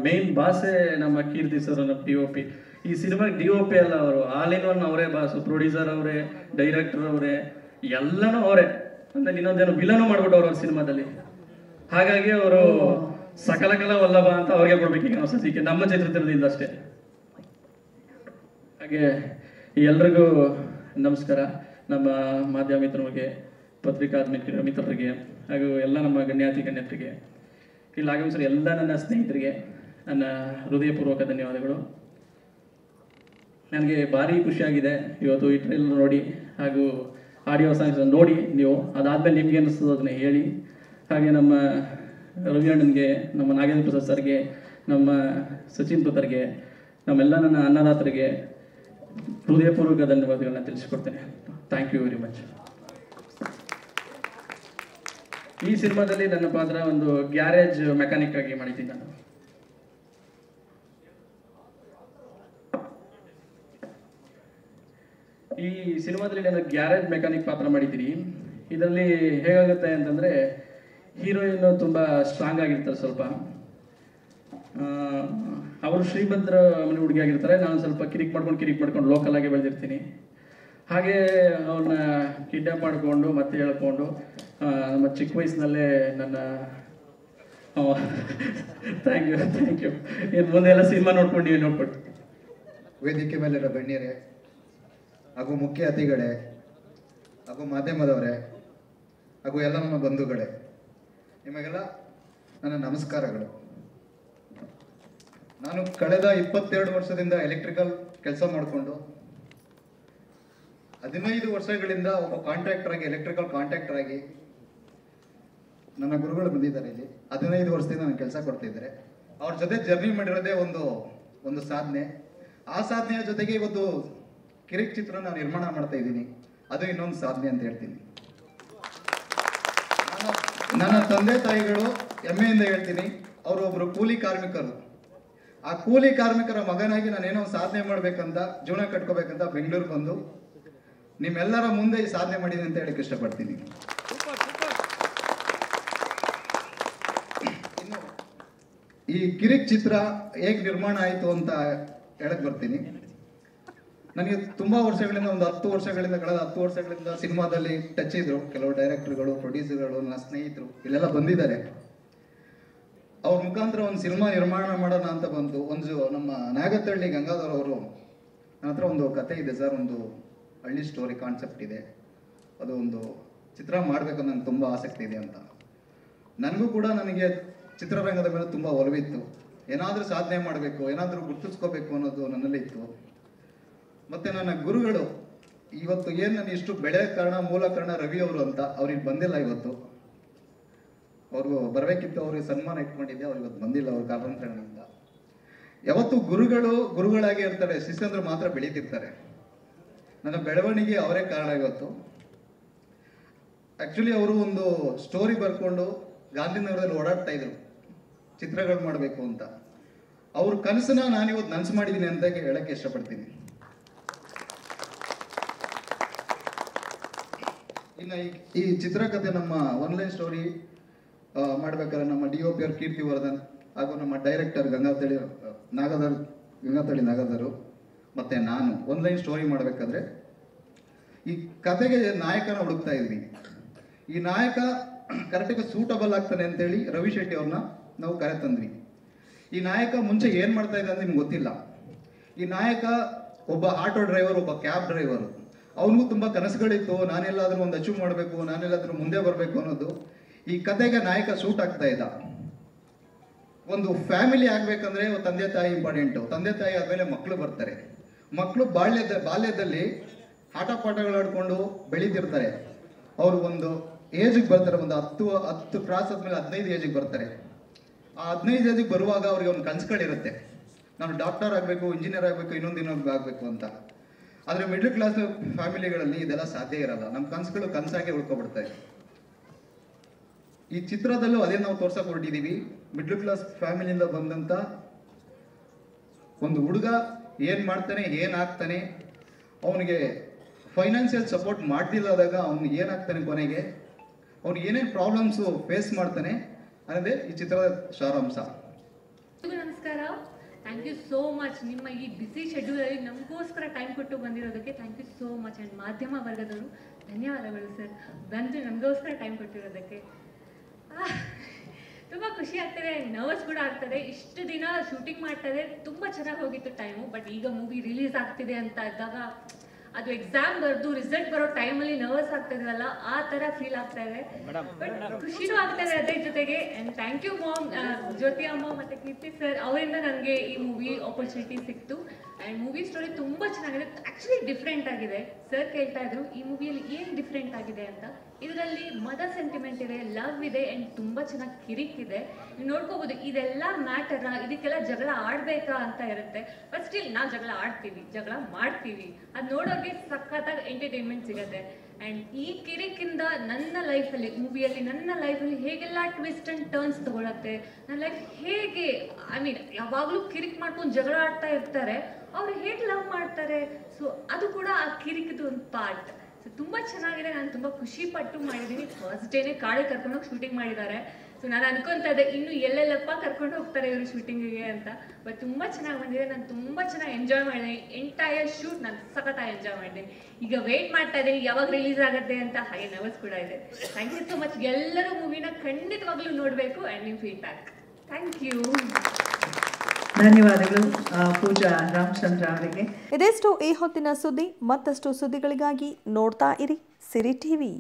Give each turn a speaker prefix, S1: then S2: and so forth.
S1: Main ಬಾಸೇ ನಮ್ಮ ಕೀರ್ತಿ sir, ನಮ್ಮ DOP. ಈ ಸಿನಿಮಾಗೆ DOP ಅಲ್ಲ, ಅವರು ಆಲ್ ಇನ್ ಒನ್ ಅವರೇ ಬಾಸು, ಪ್ರೊಡ್ಯೂಸರ್ ಅವರೇ, ಡೈರೆಕ್ಟರ್ ಅವರೇ, ಎಲ್ಲನೂ ಅವರೇ. ಅಂದ್ರೆ ಇನ್ನೊಂದೇನು ವಿಲನು ಮಾಡ್ಬಿಟ್ಟವ್ರು ಅವ್ರ ಸಿನಿಮಾದಲ್ಲಿ. ಹಾಗಾಗಿ ಅವರು ಸಕಲಕಲ ವಲ್ಲಭ ಅಂತ ಅವ್ರಿಗೆ ಕೊಡ್ಬೇಕೀಗ ನಾವು ಸದ್ಯಕ್ಕೆ, ನಮ್ಮ ಚಿತ್ರದಿಂದ ಅಷ್ಟೇ. ಹಾಗೆ ಎಲ್ರಿಗೂ ನಮಸ್ಕಾರ. ನಮ್ಮ ಮಾಧ್ಯಮ ಮಿತ್ರರಿಗೆ, ಪತ್ರಿಕಾ ಮಿತ್ರರಿಗೆ, ಹಾಗೂ ಎಲ್ಲ ನಮ್ಮ ಗಣ್ಯರಿಗೆ, ಇಲ್ಲಿ ಆಗಮಿಸಿದ ಎಲ್ಲ ನನ್ನ ಸ್ನೇಹಿತರಿಗೆ ನನ್ನ ಹೃದಯಪೂರ್ವಕ ಧನ್ಯವಾದಗಳು. ನನಗೆ ಭಾರಿ ಖುಷಿಯಾಗಿದೆ ಇವತ್ತು ಈ ಟ್ರೈಲರ್ ನೋಡಿ ಹಾಗೂ ಆಡಿಯೋ ಸಾಂಗ್ಸ್ ನೋಡಿ. ನೀವು ಅದಾದಮೇಲೆ ನಿಮ್ಗೆ ಅನಿಸ್ತದೆ ಅದನ್ನ ಹೇಳಿ. ಹಾಗೆ ನಮ್ಮ ರವಿ ಅಣ್ಣನಿಗೆ, ನಮ್ಮ ನಾಗೇಂದ್ರ ಪ್ರಸಾದ್ ಸರ್ಗೆ, ನಮ್ಮ ಸಚಿನ್ ಪುತ್ರರಿಗೆ, ನಮ್ಮೆಲ್ಲ ನನ್ನ ಅನ್ನದಾತರಿಗೆ ಹೃದಯಪೂರ್ವಕ ಧನ್ಯವಾದಗಳನ್ನ ತಿಳಿಸ್ಕೊಡ್ತೇನೆ. Thank you very much. ಈ ಸಿನಿಮಾದಲ್ಲಿ ನನ್ನ ಪಾತ್ರ ಒಂದು ಗ್ಯಾರೇಜ್ ಮೆಕ್ಯಾನಿಕ್ ಆಗಿ ಮಾಡಿದ್ದೀನಿ ನಾನು. ಈ ಸಿನಿಮಾದಲ್ಲಿ ನಾನು ಗ್ಯಾರೇಜ್ ಮೆಕ್ಯಾನಿಕ್ ಪಾತ್ರ ಮಾಡಿದ್ದೀನಿ. ಇದರಲ್ಲಿ ಹೇಗಾಗುತ್ತೆ ಅಂತಂದರೆ, ಹೀರೋಯಿನ್ ತುಂಬ ಸ್ಟ್ರಾಂಗ್ ಆಗಿರ್ತಾರೆ ಸ್ವಲ್ಪ. ಅವರು ಶ್ರೀಮಂತರ ಮನೆ ಹುಡುಗಿ ಆಗಿರ್ತಾರೆ, ನಾನು ಸ್ವಲ್ಪ ಕಿರಿಕ್ ಮಾಡ್ಕೊಂಡು ಲೋಕಲ್ ಆಗಿ ಬೆಳೆದಿರ್ತೀನಿ. ಹಾಗೆ ಅವ್ರನ್ನ ಕಿಡ್ನಾಪ್ ಮಾಡಿಕೊಂಡು ಮತ್ತೆ ಹೇಳ್ಕೊಂಡು ನಮ್ಮ ಚಿಕ್ಕ ವಯಸ್ಸಿನಲ್ಲೇ ನನ್ನ ಥ್ಯಾಂಕ್ ಯು ಏನು ಮುಂದೆಲ್ಲ ಸಿನಿಮಾ ನೋಡ್ಕೊಂಡು
S2: ವೇದಿಕೆ ಮೇಲಿರೋ ಗಣ್ಯರೇ ಹಾಗೂ ಮುಖ್ಯ ಅತಿಥಿಗಳೇ ಹಾಗೂ ಮಾಧ್ಯಮದವರೇ ಹಾಗೂ ಎಲ್ಲ ನಮ್ಮ ಬಂಧುಗಳೇ, ನಿಮಗೆಲ್ಲ ನನ್ನ ನಮಸ್ಕಾರಗಳು. ನಾನು ಕಳೆದ 22 ವರ್ಷದಿಂದ ಎಲೆಕ್ಟ್ರಿಕಲ್ ಕೆಲಸ ಮಾಡಿಕೊಂಡು 15 ವರ್ಷಗಳಿಂದ ಒಬ್ಬ ಕಾಂಟ್ರಾಕ್ಟರ್ ಆಗಿ, ಎಲೆಕ್ಟ್ರಿಕಲ್ ಕಾಂಟ್ರಾಕ್ಟರ್ ಆಗಿ ನನ್ನ ಗುರುಗಳು ಬಂದಿದ್ದಾರೆ ಇಲ್ಲಿ. 15 ವರ್ಷದಿಂದ ನಾನು ಕೆಲಸ ಕೊಡ್ತಿದ್ದಾರೆ. ಅವ್ರ ಜೊತೆ ಜರ್ನಿ ಮಾಡಿರೋದೇ ಒಂದು ಸಾಧನೆ. ಆ ಸಾಧನೆಯ ಜೊತೆಗೆ ಇವತ್ತು ಕಿರಿಕ್ ಚಿತ್ರ ನಾನು ನಿರ್ಮಾಣ ಮಾಡ್ತಾ ಇದ್ದೀನಿ, ಅದು ಇನ್ನೊಂದು ಸಾಧನೆ ಅಂತ ಹೇಳ್ತೀನಿ. ನನ್ನ ತಂದೆ ತಾಯಿಗಳು ಹೆಮ್ಮೆಯಿಂದ ಹೇಳ್ತೀನಿ, ಅವರು ಒಬ್ರು ಕೂಲಿ ಕಾರ್ಮಿಕರು. ಆ ಕೂಲಿ ಕಾರ್ಮಿಕರ ಮಗನಾಗಿ ನಾನೇನೋ ಸಾಧನೆ ಮಾಡ್ಬೇಕಂತ, ಜೀವನ ಕಟ್ಕೋಬೇಕಂತ ಬೆಂಗಳೂರಿಗೆ ಬಂದು ನಿಮ್ಮೆಲ್ಲರ ಮುಂದೆ ಈ ಸಾಧನೆ ಮಾಡಿದ್ದೀನಿ ಅಂತ ಹೇಳಕ್ ಇಷ್ಟಪಡ್ತೀನಿ. ಇನ್ನು ಈ ಕಿರಿಕ್ ಚಿತ್ರ ಹೇಗೆ ನಿರ್ಮಾಣ ಆಯಿತು ಅಂತ ಹೇಳಕ್ ಬರ್ತೀನಿ. ನನಗೆ ತುಂಬಾ ವರ್ಷಗಳಿಂದ, ಒಂದು 10 ವರ್ಷಗಳಿಂದ, ಕಳೆದ 10 ವರ್ಷಗಳಿಂದ ಸಿನಿಮಾದಲ್ಲಿ ಟಚ್ ಇದ್ರು ಕೆಲವು ಡೈರೆಕ್ಟರ್ಗಳು, ಪ್ರೊಡ್ಯೂಸರ್ಗಳು, ನನ್ನ ಸ್ನೇಹಿತರು ಇಲ್ಲೆಲ್ಲ ಬಂದಿದ್ದಾರೆ. ಅವ್ರ ಮುಖಾಂತರ ಒಂದು ಸಿನಿಮಾ ನಿರ್ಮಾಣ ಮಾಡೋಣ ಅಂತ ಬಂತು. ಒಂದು ನಮ್ಮ ನಾಗತಹಳ್ಳಿ ಗಂಗಾಧರ್ ಅವರು, ನನ್ನ ಹತ್ರ ಒಂದು ಕತೆ ಇದೆ ಸರ್, ಒಂದು ಹಳ್ಳಿ ಸ್ಟೋರಿ ಕಾನ್ಸೆಪ್ಟ್ ಇದೆ, ಅದು ಒಂದು ಚಿತ್ರ ಮಾಡಬೇಕಂತ ನನಗೆ ತುಂಬ ಆಸಕ್ತಿ ಇದೆ ಅಂತ. ನನಗೂ ಕೂಡ ನನಗೆ ಚಿತ್ರರಂಗದ ಮೇಲೆ ತುಂಬ ಒಲವಿತ್ತು. ಏನಾದರೂ ಸಾಧನೆ ಮಾಡಬೇಕು, ಏನಾದರೂ ಗುರುತಿಸ್ಕೋಬೇಕು ಅನ್ನೋದು ನನ್ನಲ್ಲಿ ಇತ್ತು. ಮತ್ತು ನನ್ನ ಗುರುಗಳು ಇವತ್ತು ಏನು ನಾನು ಇಷ್ಟು ಬೆಳೆ ಕಾರಣ, ಮೂಲ ಕಾರಣ ರವಿ ಅವರು ಅಂತ, ಅವ್ರಿಗೆ ಬಂದಿಲ್ಲ ಇವತ್ತು. ಅವ್ರಿಗೂ ಬರಬೇಕಿತ್ತು, ಅವ್ರಿಗೆ ಸನ್ಮಾನ ಇಟ್ಕೊಂಡಿದ್ದೆ, ಅವ್ರು ಇವತ್ತು ಬಂದಿಲ್ಲ, ಅವ್ರ ಕಾರಣಗಳಿಂದ. ಯಾವತ್ತು ಗುರುಗಳಾಗಿ ಇರ್ತಾರೆ, ಶಿಷ್ಯಂದ್ರು ಮಾತ್ರ ಬೆಳೀತಿರ್ತಾರೆ. ನನ್ನ ಬೆಳವಣಿಗೆ ಅವರೇ ಕಾರಣ ಇವತ್ತು. ಆಕ್ಚುಲಿ ಅವರು ಒಂದು ಸ್ಟೋರಿ ಬರ್ಕೊಂಡು ಗಾಂಧಿನಗರದಲ್ಲಿ ಓಡಾಡ್ತಾ ಇದ್ರು, ಚಿತ್ರಗಳು ಮಾಡಬೇಕು ಅಂತ. ಅವ್ರ ಕನಸನ್ನ ನಾನಿವತ್ತು ನನಸು ಮಾಡಿದ್ದೀನಿ ಅಂತ ಹೇಳಕ್ಕೆ ಇಷ್ಟಪಡ್ತೀನಿ. ಇನ್ನು ಈ ಚಿತ್ರಕಥೆ ನಮ್ಮ ಆನ್ಲೈನ್ ಸ್ಟೋರಿ ಮಾಡ್ಬೇಕಾದ್ರೆ ನಮ್ಮ DOP ಅವ್ರ ಕೀರ್ತಿವರ್ಧನ್ ಹಾಗೂ ನಮ್ಮ ಡೈರೆಕ್ಟರ್ ಗಂಗಾತಹಳ್ಳಿ ನಾಗಧರು ಮತ್ತೆ ನಾನು ಆನ್ಲೈನ್ ಸ್ಟೋರಿ ಮಾಡಬೇಕಾದ್ರೆ ಈ ಕತೆಗೆ ನಾಯಕನ ಹುಡುಕ್ತಾ ಇದ್ವಿ. ಈ ನಾಯಕ ಕರೆಕ್ಟಾಗಿ ಸೂಟಬಲ್ ಆಗ್ತಾನೆ ಅಂತೇಳಿ ರವಿ ಶೆಟ್ಟಿ ಅವ್ರನ್ನ ನಾವು ಕರೆ ತಂದ್ವಿ. ಈ ನಾಯಕ ಮುಂಚೆ ಏನ್ ಮಾಡ್ತಾ ಇದ್ದ ಅಂತ ನಿಮ್ಗೆ ಗೊತ್ತಿಲ್ಲ. ಈ ನಾಯಕ ಒಬ್ಬ ಆಟೋ ಡ್ರೈವರ್, ಒಬ್ಬ ಕ್ಯಾಬ್ ಡ್ರೈವರು. ಅವನಿಗೂ ತುಂಬಾ ಕನಸುಗಳಿತ್ತು, ನಾನೆಲ್ಲಾದ್ರೂ ಒಂದು ಅಚೀವ್ ಮಾಡಬೇಕು, ನಾನೆಲ್ಲಾದ್ರೂ ಮುಂದೆ ಬರಬೇಕು ಅನ್ನೋದು. ಈ ಕತೆಗೆ ನಾಯಕ ಸೂಟ್ ಆಗ್ತಾ ಇದ್ದ. ಒಂದು ಫ್ಯಾಮಿಲಿ ಆಗ್ಬೇಕಂದ್ರೆ ತಂದೆ ತಾಯಿ ಇಂಪಾರ್ಟೆಂಟು. ತಂದೆ ತಾಯಿ ಆದ್ಮೇಲೆ ಮಕ್ಕಳು ಬರ್ತಾರೆ. ಮಕ್ಕಳು ಬಾಲ್ಯದಲ್ಲಿ ಆಟ ಪಾಠಗಳಾಡ್ಕೊಂಡು ಬೆಳೀತಿರ್ತಾರೆ. ಅವರು ಒಂದು ಏಜಿಗೆ ಬರ್ತಾರೆ, ಒಂದು 10 ಕ್ರಾಸ್ ಆದ್ಮೇಲೆ 15 ಏಜಿಗೆ ಬರ್ತಾರೆ. ಆ 15 ಏಜಿಗೆ ಬರುವಾಗ ಅವ್ರಿಗೆ ಒಂದು ಕನಸುಗಳಿರುತ್ತೆ, ನಾನು ಡಾಕ್ಟರ್ ಆಗಬೇಕು, ಇಂಜಿನಿಯರ್ ಆಗಬೇಕು, ಇನ್ನೊಂದು ಆಗಬೇಕು ಅಂತ. ಆದರೆ ಮಿಡ್ಲ್ ಕ್ಲಾಸ್ ಫ್ಯಾಮಿಲಿಗಳಲ್ಲಿ ಇದೆಲ್ಲ ಸಾಧ್ಯ ಇರಲ್ಲ. ನಮ್ಮ ಕನಸುಗಳು ಕನಸಾಗೆ ಉಳ್ಕೊಬಿಡ್ತಾರೆ. ಈ ಚಿತ್ರದಲ್ಲೂ ಅದೇ ನಾವು ತೋರ್ಸಕ್ ಹೊರಟಿದ್ದೀವಿ. ಮಿಡ್ಲ್ ಕ್ಲಾಸ್ ಫ್ಯಾಮಿಲಿಯಿಂದ ಬಂದಂತ ಒಂದು ಹುಡುಗ ಏನ್ ಮಾಡ್ತಾನೆ, ಏನಾಗ್ತಾನೆ, ಅವನಿಗೆ ಫೈನಾನ್ಷಿಯಲ್ ಸಪೋರ್ಟ್ ಮಾಡ್ಲಿಲ್ಲದಾಗ ಅವ್ನು ಏನಾಗ್ತಾನೆ, ಕೊನೆಗೆ ಅವ್ನು ಏನೇನು ಪ್ರಾಬ್ಲಮ್ಸು ಫೇಸ್ ಮಾಡ್ತಾನೆ ಅನ್ನೋದೇ ಈ ಚಿತ್ರದ ಸಾರಾಂಶ.
S3: ನಮಸ್ಕಾರ. Thank you so much. ನಿಮ್ಮ ಈ ಬ್ಯುಸಿ ಶೆಡ್ಯೂಲಲ್ಲಿ ನಮಗೋಸ್ಕರ ಟೈಮ್ ಕೊಟ್ಟು ಬಂದಿರೋದಕ್ಕೆ thank you so much. And ಮಾಧ್ಯಮ ವರ್ಗದವರು ಧನ್ಯವಾದಗಳು ಸರ್, ಬಂದು ನಮಗೋಸ್ಕರ ಟೈಮ್ ಕೊಟ್ಟಿರೋದಕ್ಕೆ. ತುಂಬ ಖುಷಿ ಆಗ್ತದೆ, ನರ್ವಸ್ ಕೂಡ ಆಗ್ತದೆ. ಇಷ್ಟು ದಿನ ಶೂಟಿಂಗ್ ಮಾಡ್ತಾಯಿದೆ, ತುಂಬ ಚೆನ್ನಾಗಿ ಹೋಗಿತ್ತು ಟೈಮು. ಬಟ್ ಈಗ ಮೂವಿ ರಿಲೀಸ್ ಆಗ್ತಿದೆ ಅಂತ ಇದ್ದಾಗ ಅದು ಎಕ್ಸಾಮ್ ಬರೆದು ರಿಸಲ್ಟ್ ಬರೋ ಟೈಮಲ್ಲಿ ನರ್ವಸ್ ಆಗ್ತಾಯಿದ್ವಲ್ಲ, ಆ ಥರ ಫೀಲ್ ಆಗ್ತಾ ಇದೆ. ಬಟ್ ಖುಷಿನೂ ಆಗ್ತಾಯಿದೆ ಅದ್ರ ಜೊತೆಗೆ. ಆ್ಯಂಡ್ ಥ್ಯಾಂಕ್ ಯು ಮಾಮ್, ಜ್ಯೋತಿ ಅಮ್ಮ ಮತ್ತು ಕೀರ್ತಿ ಸರ್, ಅವರಿಂದ ನನಗೆ ಈ ಮೂವಿ ಆಪರ್ಚುನಿಟಿ ಸಿಕ್ತು. ಆ್ಯಂಡ್ ಮೂವಿ ಸ್ಟೋರಿ ತುಂಬ ಚೆನ್ನಾಗಿದೆ, ಆ್ಯಕ್ಚುಲಿ ಡಿಫ್ರೆಂಟ್ ಆಗಿದೆ. ಸರ್ ಕೇಳ್ತಾ ಇದ್ರು ಈ ಮೂವಿಯಲ್ಲಿ ಏನು ಡಿಫ್ರೆಂಟ್ ಆಗಿದೆ ಅಂತ. ಇದರಲ್ಲಿ ಮದರ್ ಸೆಂಟಿಮೆಂಟ್ ಇದೆ, ಲವ್ ಇದೆ, ಆ್ಯಂಡ್ ತುಂಬ ಚೆನ್ನಾಗಿ ಕಿರಿಕಿದೆ. ನೀವು ನೋಡ್ಕೋಬೋದು, ಇದೆಲ್ಲ ಮ್ಯಾಟರ್ನ, ಇದಕ್ಕೆಲ್ಲ ಜಗಳ ಆಡಬೇಕಾ ಅಂತ ಇರುತ್ತೆ. ಬಟ್ ಸ್ಟಿಲ್ ನಾವು ಜಗಳ ಆಡ್ತೀವಿ, ಜಗಳ ಮಾಡ್ತೀವಿ. ಅದು ನೋಡೋರಿಗೆ ಸಖತ್ತಾಗಿ ಎಂಟರ್ಟೈನ್ಮೆಂಟ್ ಸಿಗುತ್ತೆ. ಆ್ಯಂಡ್ ಈ ಕಿರಿಕಿಂದ ನನ್ನ ಲೈಫಲ್ಲಿ, ಮೂವಿಯಲ್ಲಿ ನನ್ನ ಲೈಫಲ್ಲಿ ಹೇಗೆಲ್ಲ ಟ್ವಿಸ್ಟ್ ಆ್ಯಂಡ್ ಟರ್ನ್ಸ್ ತಗೊಳತ್ತೆ, ನನ್ನ ಲೈಫ್ ಹೇಗೆ, ಐ ಮೀನ್ ಯಾವಾಗಲೂ ಕಿರಿಕ್ ಮಾಡ್ಕೊಂಡು ಜಗಳ ಆಡ್ತಾ ಇರ್ತಾರೆ, ಅವ್ರು ಹೇಗೆ ಲವ್ ಮಾಡ್ತಾರೆ. ಸೊ ಅದು ಕೂಡ ಆ ಕಿರಿಕಿದು ಒಂದು ಪಾರ್ಟ್. ಸೊ ತುಂಬ ಚೆನ್ನಾಗಿದೆ, ನಾನು ತುಂಬ ಖುಷಿ ಪಟ್ಟು ಮಾಡಿದ್ದೀನಿ. ಫಸ್ಟ್ ಡೇನೇ ಕಾಡಿಗೆ ಕರ್ಕೊಂಡೋಗಿ ಶೂಟಿಂಗ್ ಮಾಡಿದ್ದಾರೆ. ಸೊ ನಾನು ಅನ್ಕೊತಾ ಇದ್ದೆ ಇನ್ನು ಎಲ್ಲೆಲ್ಲಪ್ಪ ಕರ್ಕೊಂಡು ಹೋಗ್ತಾರೆ ಇವರು ಶೂಟಿಂಗಿಗೆ ಅಂತ. ಬಟ್ ತುಂಬ ಚೆನ್ನಾಗಿ ಬಂದಿದೆ, ನಾನು ತುಂಬ ಚೆನ್ನಾಗಿ ಎಂಜಾಯ್ ಮಾಡಿದ್ದೀನಿ. ಎಂಟೈರ್ ಶೂಟ್ ನಾನು ಸಖತ್ತಾಗಿ ಎಂಜಾಯ್ ಮಾಡಿದ್ದೀನಿ. ಈಗ ವೇಟ್ ಮಾಡ್ತಾ ಇದ್ದೀನಿ ಯಾವಾಗ ರಿಲೀಸ್ ಆಗುತ್ತೆ ಅಂತ, ಹಾಗೆ ನರ್ವಸ್ ಕೂಡ ಇದೆ. Thank you so much. ಎಲ್ಲರೂ ಮೂವಿನ ಖಂಡಿತವಾಗ್ಲೂ ನೋಡಬೇಕು. ಆ್ಯಂಡ್ ನಿಮ್ಮ ಫೀಡ್ಬ್ಯಾಕ್. Thank you.
S4: ಧನ್ಯವಾದಗಳು ಪೂಜಾ ರಾಮಚಂದ್ರ ಅವರಿಗೆ.
S5: ಇದೆಷ್ಟು ಈ ಹೊತ್ತಿನ ಸುದ್ದಿ. ಮತ್ತಷ್ಟು ಸುದ್ದಿಗಳಿಗಾಗಿ ನೋಡ್ತಾ ಇರಿ ಸಿರಿ ಟಿವಿ.